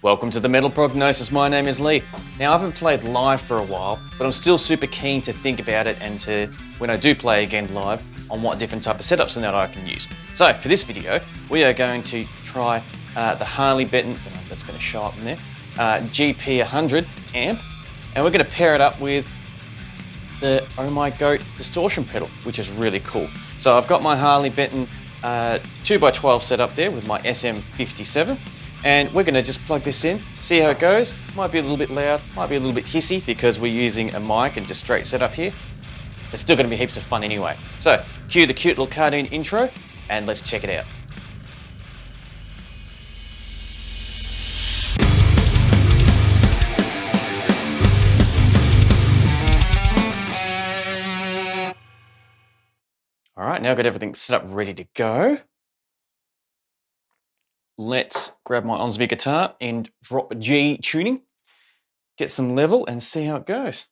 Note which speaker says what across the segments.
Speaker 1: Welcome to the Metal Prognosis. My name is Lee. Now, I haven't played live for a while, but I'm still super keen to think about it and to, when I do play again live, on what different type of setups and that I can use. So for this video, we are going to try the Harley Benton, I don't know if that's going to show up in there, GPA100 amp, and we're going to pair it up with the Oh My Goat distortion pedal, which is really cool. So I've got my Harley Benton 2x12 set up there with my SM57. And we're going to just plug this in, see how it goes. Might be a little bit loud, might be a little bit hissy because we're using a mic and just straight setup here. It's still going to be heaps of fun anyway. So cue the cute little cartoon intro and let's check it out. All right, now I've got everything set up ready to go. Let's grab my Omppph guitar and drop a G tuning, get some level and see how it goes.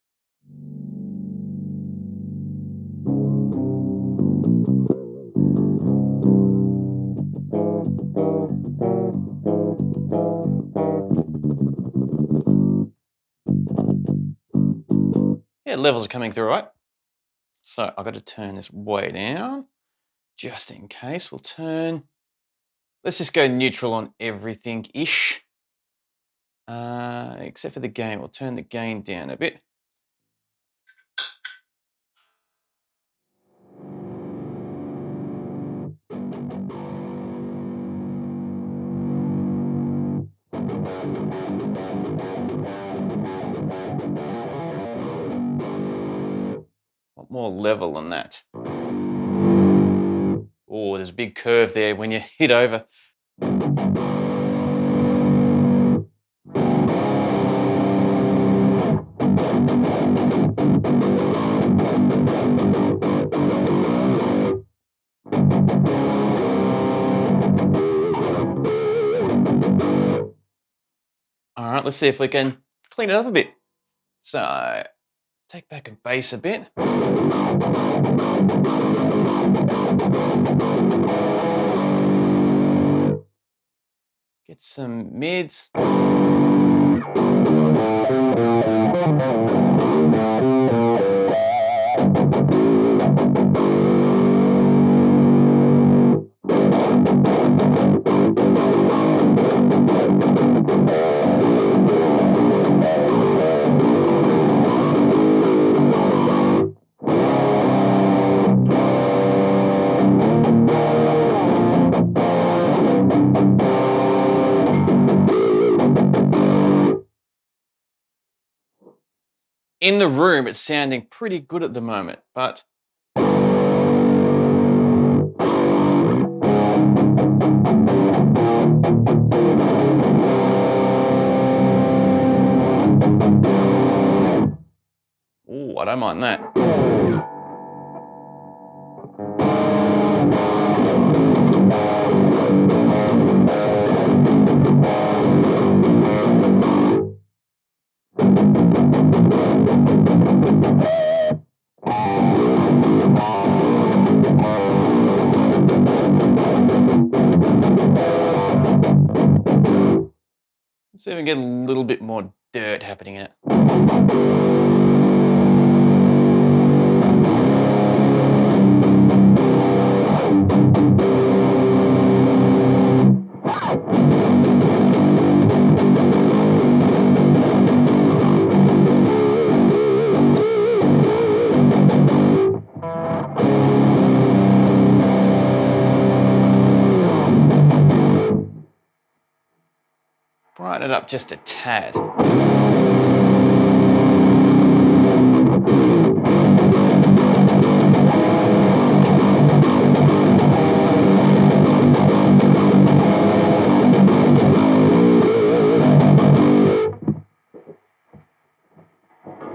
Speaker 1: Yeah, levels are coming through, right? So I've got to turn this way down, just in case. We'll turn, let's just go neutral on everything-ish, except for the gain. We'll turn the gain down a bit. More level than that. Oh, there's a big curve there when you hit over. All right, let's see if we can clean it up a bit. So, take back a bass a bit. Get some mids. In the room, it's sounding pretty good at the moment, but ooh, I don't mind that. Let's see if we can get a little bit more dirt happening in it. Brighten it up just a tad.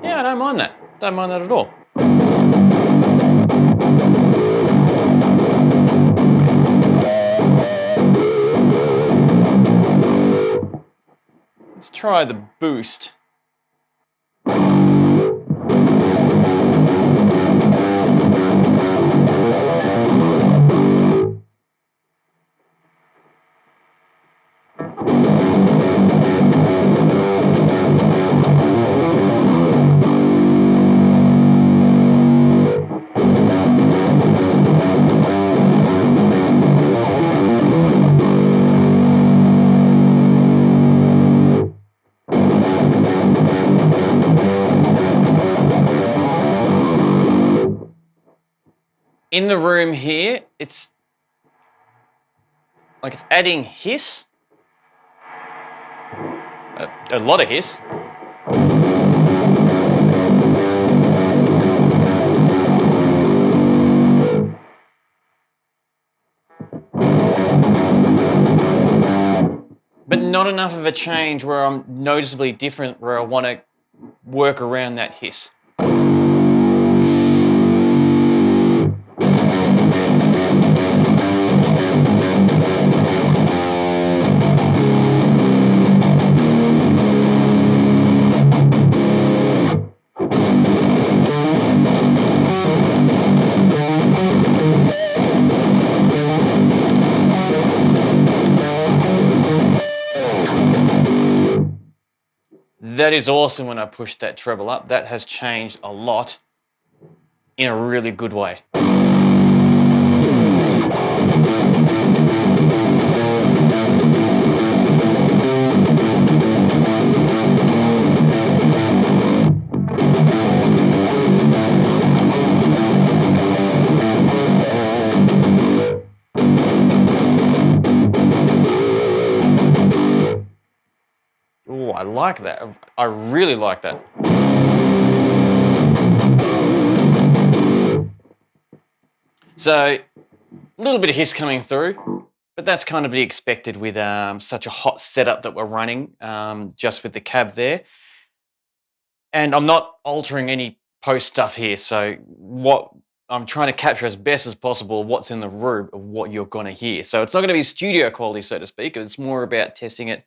Speaker 1: Yeah, I don't mind that. Don't mind that at all. Let's try the boost. In the room here, it's like it's adding hiss, a lot of hiss. But not enough of a change where I'm noticeably different, where I want to work around that hiss. That is awesome when I pushed that treble up. That has changed a lot in a really good way. Oh, I like that. I really like that. So, a little bit of hiss coming through, but that's kind of to be expected with such a hot setup that we're running, just with the cab there. And I'm not altering any post stuff here, so what I'm trying to capture as best as possible what's in the room of what you're going to hear. So it's not going to be studio quality, so to speak. It's more about testing it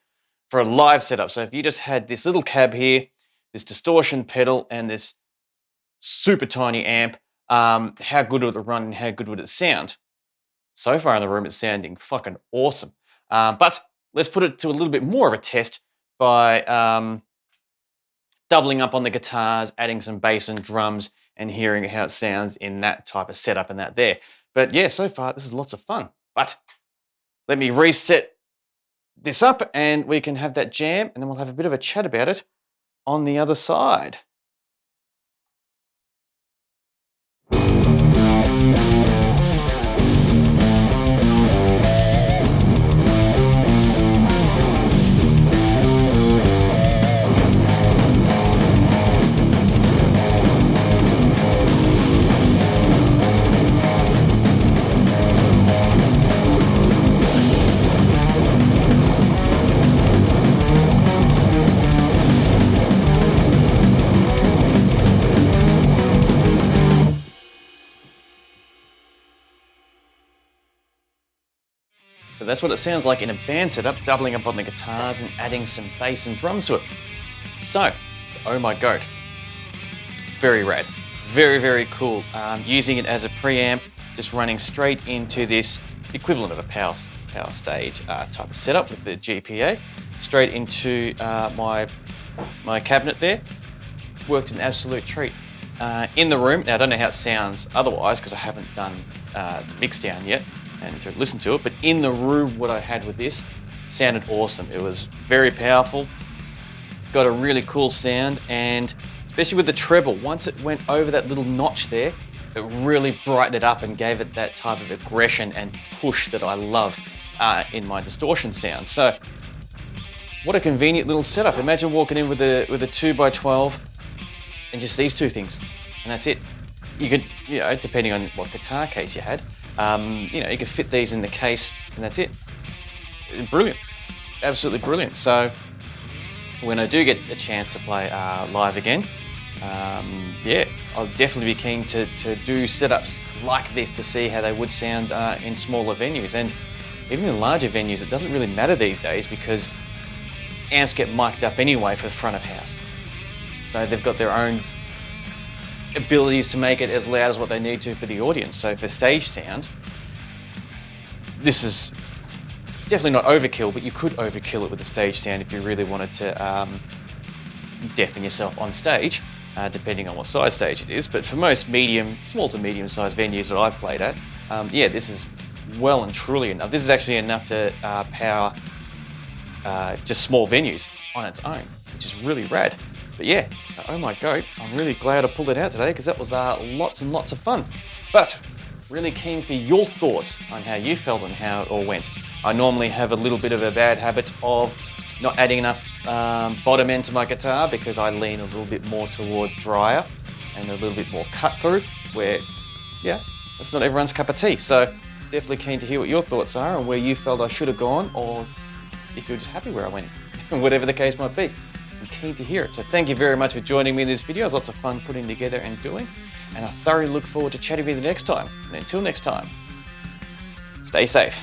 Speaker 1: for a live setup. So if you just had this little cab here, this distortion pedal, and this super tiny amp, how good would it run and how good would it sound? So far in the room, it's sounding fucking awesome. But let's put it to a little bit more of a test by doubling up on the guitars, adding some bass and drums, and hearing how it sounds in that type of setup and that there. But yeah, so far, this is lots of fun. But let me reset this up and we can have that jam, and then we'll have a bit of a chat about it on the other side. So that's what it sounds like in a band setup, doubling up on the guitars and adding some bass and drums to it. So, oh my goat, very rad, very, very cool. Using it as a preamp, just running straight into this equivalent of a power stage type of setup with the GPA, straight into my cabinet there. Worked an absolute treat. In the room, now I don't know how it sounds otherwise because I haven't done the mix down yet and to listen to it, but in the room what I had with this sounded awesome. It was very powerful, got a really cool sound, and especially with the treble, once it went over that little notch there, it really brightened it up and gave it that type of aggression and push that I love in my distortion sound. So what a convenient little setup. Imagine walking in with a 2x12 and just these two things, and that's it. You could, you know, depending on what guitar case you had, you know, you could fit these in the case and that's it. Brilliant, absolutely brilliant. So when I do get a chance to play live again, yeah, I'll definitely be keen to do setups like this to see how they would sound in smaller venues. And even in larger venues, it doesn't really matter these days because amps get mic'd up anyway for the front of house. So they've got their own abilities to make it as loud as what they need to for the audience. So for stage sound, it's definitely not overkill, but you could overkill it with the stage sound if you really wanted to deafen yourself on stage, depending on what size stage it is. But for most small to medium sized venues that I've played at, yeah, this is well and truly enough. This is actually enough to power just small venues on its own, which is really rad. But yeah, oh my goat, I'm really glad I pulled it out today because that was lots and lots of fun. But Really keen for your thoughts on how you felt and how it all went. I normally have a little bit of a bad habit of not adding enough bottom end to my guitar because I lean a little bit more towards drier and a little bit more cut through, where, yeah, that's not everyone's cup of tea. So definitely keen to hear what your thoughts are and where you felt I should have gone, or if you're just happy where I went, whatever the case might be. I'm keen to hear it. So thank you very much for joining me in this video. It was lots of fun putting together and doing, and I thoroughly look forward to chatting with you next time. And until next time, stay safe.